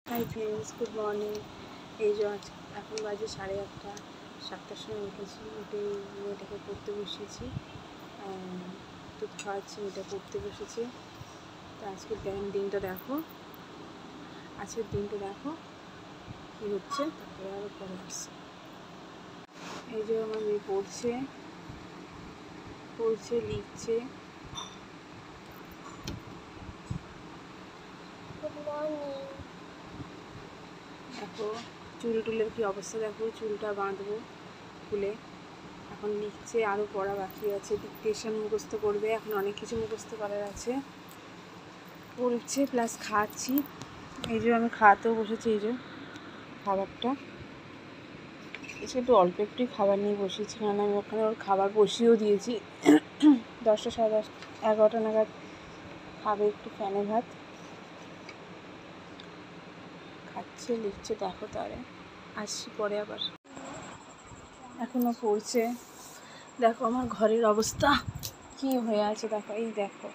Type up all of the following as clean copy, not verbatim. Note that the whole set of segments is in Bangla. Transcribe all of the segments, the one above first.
Hi friends, good morning. এই যে আজ এখন বাজে 8:30, 7টার সময় উঠেছি। উঠে মেয়েটাকে পড়তে বসিয়েছি, দুধ খাওয়াচ্ছি, মেয়েটা পড়তে বসেছে। তো আজকের দিনটা দেখো, আজকের দিনটা দেখো কী হচ্ছে, তারপরে আবার পরে আসছে। এই যে আমার মেয়ে পড়ছে, লিখছে। দেখো চুল টুলের কী অবস্থা, দেখো চুলটা বাঁধবো খুলে। এখন লিখছে, আরও পড়া বাকি আছে, ডিকটেশন মুখস্থ করবে, এখন অনেক কিছু মুখস্থ করার আছে। পড়ছে প্লাস খাচ্ছি। এই যে আমি খাওয়াতেও বসেছি, এই যে খাবারটা এসে একটু অল্প একটুই খাবার নিয়ে বসেছি, কারণ আমি ওখানে ওর খাবার বসিয়েও দিয়েছি। 10টা, 10:30, 11টা নাগাদ খাবে একটু ফ্যানে ভাত। খাচ্ছে, লিখছে, দেখো তারে আসছি পরে আবার। এখনও পড়ছে। দেখো আমার ঘরের অবস্থা কি হয়ে আছে, দেখো এই দেখো,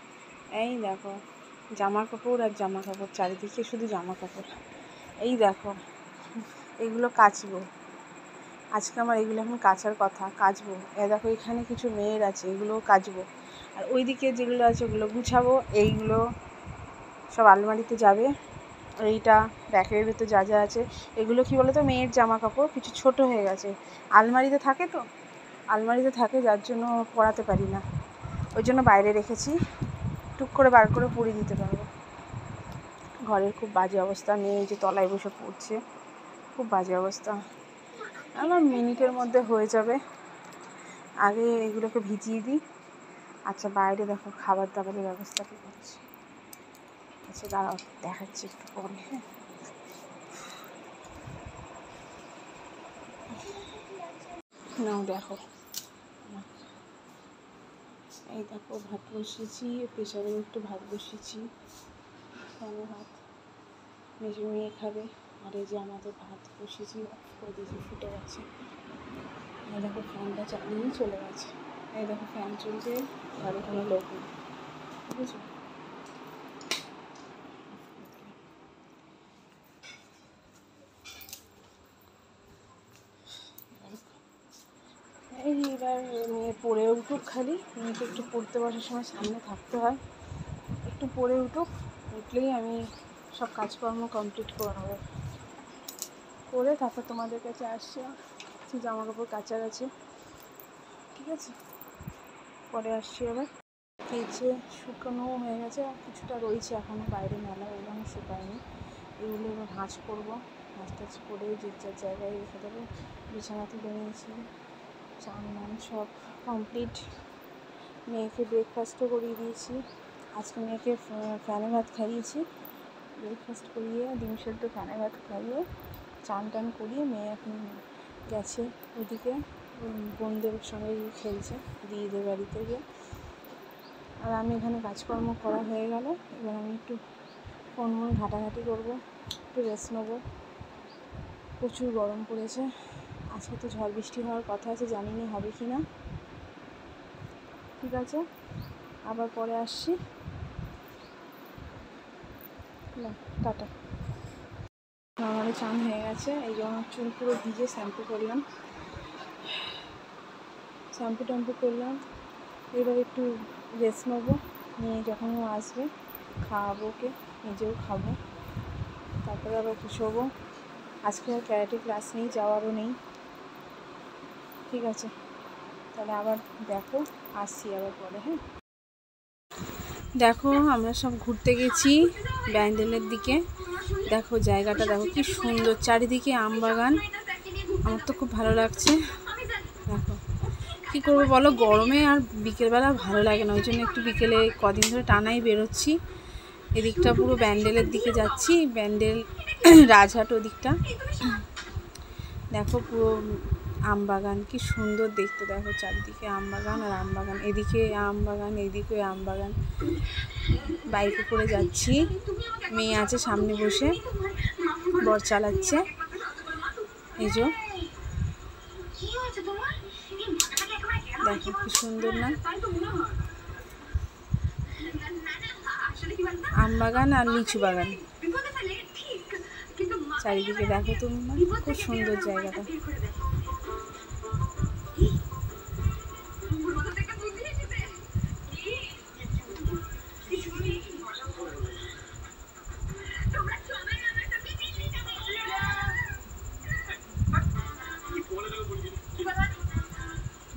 এই দেখো জামা কাপড় আর জামা কাপড়, চারিদিকে শুধু জামা কাপড়। এই দেখো এইগুলো কাচবো, আজকে আমার এইগুলো এখন কাচার কথা, কাচবো। দেখো এখানে কিছু মেয়ের আছে, এগুলোও কাচবো। আর ওইদিকে যেগুলো আছে ওগুলো গুছাবো। এইগুলো সব আলমারিতে যাবে। এইটা ব্যাগের ভেতর যা যা আছে, এগুলো কি বলো তো, মেয়ের জামা কাপড় কিছু ছোট হয়ে গেছে, আলমারিতে থাকে, তো আলমারিতে থাকে, যার জন্য পরাতে পারি না, ওই জন্য বাইরে রেখেছি। টুক করে বার করে পরিয়ে দিতে পারবো। ঘরের খুব বাজে অবস্থা, মেয়ে যে তলায় বসে পড়ছে, খুব বাজে অবস্থা। আমার মিনিটের মধ্যে হয়ে যাবে, আগে এগুলোকে ভিজিয়ে দিই। আচ্ছা বাইরে দেখো খাবার দাবারের ব্যবস্থা কী করছি। আচ্ছা দাঁড়াও, দেখাচ্ছি একটু পরে। হ্যাঁ, নাও দেখো, এই দেখো ভাত বসিয়েছি, প্রেশারে একটু ভাত বসিয়েছি, ফ্যানে ভাত, মেয়ে খাবে। আর এই যে আমাদের ভাত বসিয়েছি, ওদিকে ফুটে গেছে। এই দেখো ফ্যানটা চালিয়েই চলে গেছে। এই দেখো ফ্যান চলছে, ঘরে কোনো লোক নেই, বুঝেছো। এই এবার মেয়ে পড়ে উঠুক, খালি মেয়েকে একটু পড়তে বসার সময় সামনে থাকতে হয়, একটু পড়ে উঠুক, উঠলেই আমি সব কাজকর্ম কমপ্লিট করে নেবো। করে তারপর তোমাদের কাছে আসছি, জামা কাপড় কাচার আছে, ঠিক আছে, পরে আসছি আবার। কেচে শুকানো হয়ে গেছে, আর কিছুটা রয়েছে এখনও বাইরে মেলা, ওগুলো আমি শুকাইনি। এগুলো এবার ভাঁজ করবো, ভাঁজ টাজ করে যে যার জায়গায় রেখে দেবো। বিছানা তুলে নিয়েছি, চান নান সব কমপ্লিট। মেয়েকে ব্রেকফাস্টও করিয়ে দিয়েছি, আজকে মেয়েকে ফ্যানে ভাত খাইয়েছি, ব্রেকফাস্ট করিয়ে ডিম সেদ্ধ ফ্যানে ভাত খাইয়ে চান টান করিয়ে মেয়ে এখন গেছে ওদিকে বোনদের সঙ্গে খেলছে দিদিদের বাড়িতে গিয়ে। আর আমি এখানে কাজকর্ম করা হয়ে গেল, এবার আমি একটু ফোন ঘাটাঘাটি করবো, একটু রেস্ট নেবো। প্রচুর গরম পড়েছে, আজকে তো ঝড় বৃষ্টি হওয়ার কথা আছে, জানি না হবে কি না। ঠিক আছে, আবার পরে আসছি, টাটা। আমারও চান হয়ে গেছে, এই যে আমার চুল পুরো ভিজে, শ্যাম্পু করলাম, ট্যাম্পু করলাম। এবার একটু রেস্ট নেবো, নিয়ে যখন ও আসবে খাওয়াবো ওকে, নিজেও খাবো, তারপরে আবার শোবো। আজকে আর ক্যারাটে ক্লাস নেই, যাওয়ারও নেই, ঠিক আছে। তাহলে আবার দেখো, আসছি আবার পরে। হ্যাঁ দেখো আমরা সব ঘুরতে গেছি ব্যান্ডেলের দিকে, দেখো জায়গাটা দেখো কি সুন্দর, চারিদিকে আম বাগান, আমার তো খুব ভালো লাগছে। দেখো কী করবো বলো, গরমে আর বিকেলবেলা ভালো লাগে না, ওই জন্য একটু বিকেলে কদিন ধরে টানাই বেরোচ্ছি। এদিকটা পুরো ব্যান্ডেলের দিকে যাচ্ছি, ব্যান্ডেল রাজহাট ওদিকটা। দেখো পুরো আম বাগান, কি সুন্দর দেখতে, দেখো চারিদিকে আম বাগান আর আম বাগান, এদিকে আম বাগান, এদিকে আম বাগান। বাইকে করে যাচ্ছি, মেয়ে আছে সামনে বসে, বর চালাচ্ছে। এই যে দেখো কি সুন্দর না, আম বাগান আর লিচু বাগান। চারিদিকে দেখো তুমি, খুব সুন্দর জায়গাটা।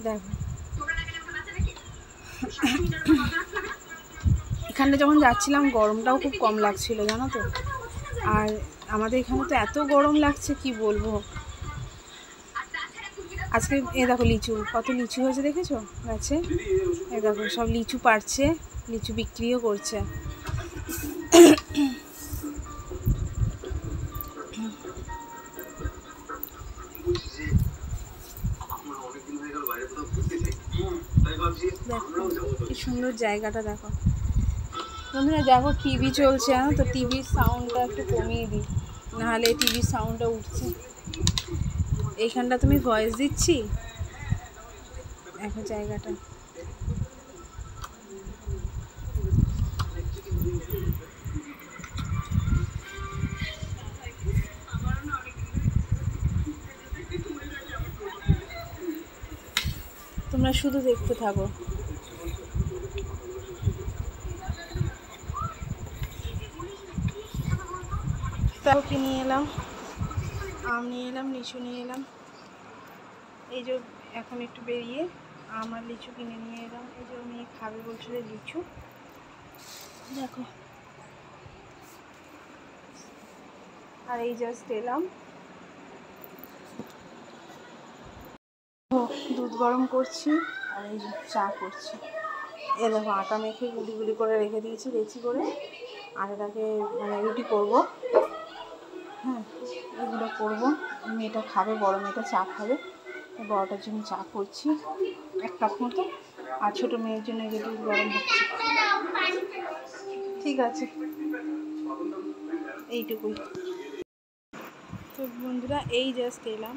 দেখো এখানে যখন যাচ্ছিলাম গরমটাও খুব কম লাগছিল জানো তো। আর আমাদের এখানে তো এত গরম লাগছে কি বলবো। আজকে এ দেখো লিচু, কত লিচু হয়েছে দেখেছো গাছে। এ দেখো সব লিচু পাড়ছে, লিচু বিক্রিও করছে। দেখো কি সুন্দর জায়গাটা দেখো বন্ধুরা। দেখো টিভি চলছে জানো তো, টিভির সাউন্ডটা একটু কমিয়ে দিই, নাহলে টিভির সাউন্ডটা উঠছে। এইখানটা তুমি ভয়েস দিচ্ছি, দেখো জায়গাটা। তোমরা শুধু দেখতে থাকো। তারপর নিয়ে এলাম আম, নিয়ে এলাম লিচু, নিয়ে এলাম। এই যে এখন একটু বেরিয়ে আম আর লিচু কিনে নিয়ে এলাম। এই যে মেয়ে খাবে বলছিল লিচু, দেখো। আর এই জাস্ট এলাম, দুধ গরম করছি আর এই যে চা করছি। এ দেখো আটা মেখে গুলি গুলি করে রেখে দিয়েছি লেচি করে। আর এটাকে মানে রুটি করবো, হ্যাঁ এগুলো করবো। মেয়েটা খাবে, বড় মেয়েটা চা খাবে, বড়টার জন্য চা করছি 1 কাপ মতো। আর ছোটো মেয়ের জন্য যে দুধ গরম হচ্ছে। ঠিক আছে, এইটুকুই। তো বন্ধুরা এই জাস্ট এলাম,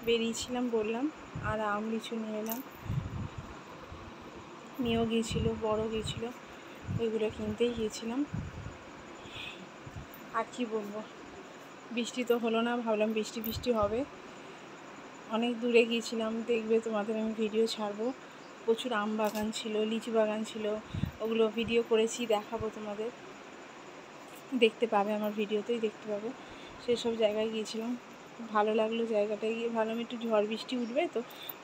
বেরিয়েছিলাম বললাম। আর আম লিচু নিয়ে এলাম। মেয়েও গিয়েছিলো, বড় গিয়েছিলো, ওইগুলো কিনতেই গিয়েছিলাম। আর কি বলবো, বৃষ্টি তো হলো না, ভাবলাম বৃষ্টি ফিষ্টি হবে। অনেক দূরে গিয়েছিলাম, দেখবে তোমাদের আমি ভিডিও ছাড়বো। প্রচুর আম বাগান ছিল, লিচু বাগান ছিল, ওগুলো ভিডিও করেছি, দেখাবো তোমাদের, দেখতে পাবে আমার ভিডিওতেই দেখতে পাবে। সেসব জায়গায় গিয়েছিলাম, ভালো লাগলো জায়গাটায় গিয়ে। ভাবলাম একটু ঝড় বৃষ্টি উঠবে তো,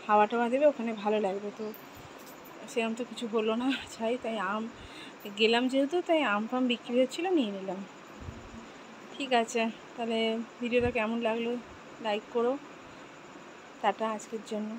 হাওয়া টাওয়া দেবে, ওখানে ভালো লাগবে। তো সেরকম তো কিছু হলো না, তাই আম গেলাম যেহেতু, তাই আম ফাম বিক্রি হচ্ছিলো, নিয়ে নিলাম। ঠিক আছে, তাহলে ভিডিওটা কেমন লাগলো লাইক করো। টাটা আজকের জন্য।